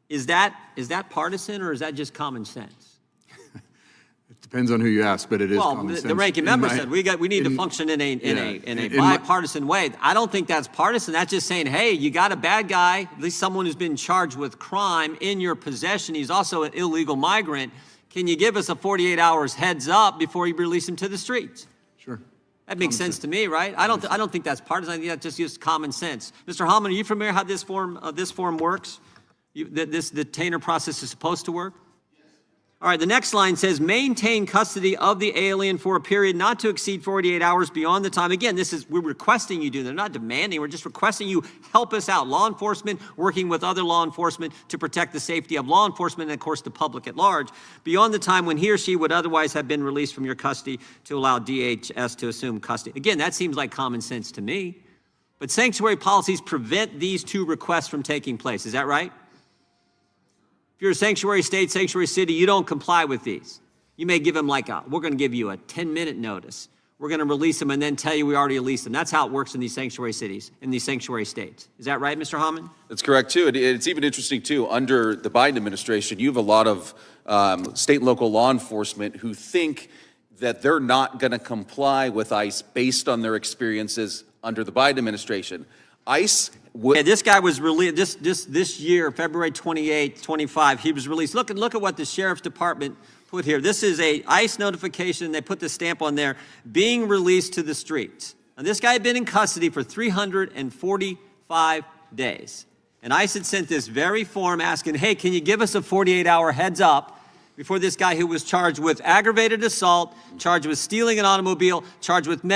Is that partisan, or is that just common sense? It depends on who you ask, but it is common sense. The ranking member said we need to function in a bipartisan way. I don't think that's partisan. That's just saying, hey, you got a bad guy, at least someone who's been charged with crime in your possession. He's also an illegal migrant. Can you give us a 48 hours heads up before you release him to the streets? Sure. That makes sense to me, right? I don't think that's partisan. I think that's just common sense. Mr. Hallman, are you familiar how this form works? This detainer process is supposed to work? All right, the next line says, maintain custody of the alien for a period not to exceed 48 hours beyond the time. Again, we're requesting you do. They're not demanding. We're just requesting you help us out. Law enforcement working with other law enforcement to protect the safety of law enforcement and, of course, the public at large, beyond the time when he or she would otherwise have been released from your custody to allow DHS to assume custody. Again, that seems like common sense to me. But sanctuary policies prevent these two requests from taking place. Is that right? If you're a sanctuary state, sanctuary city, you don't comply with these. You may give them we're going to give you a 10-minute notice. We're going to release them and then tell you we already released them. That's how it works in these sanctuary cities, in these sanctuary states. Is that right, Mr. Hallman? That's correct, too. It's even interesting, too, under the Biden administration, you have a lot of state and local law enforcement who think that they're not going to comply with ICE based on their experiences under the Biden administration. ICE this guy was released this year, February 28, 25. He was released. Look at what the sheriff's department put here. This is a ICE notification. They put the stamp on there, being released to the streets. Now, this guy had been in custody for 345 days. And ICE had sent this very form asking, hey, can you give us a 48-hour heads up before this guy who was charged with aggravated assault, charged with stealing an automobile, charged with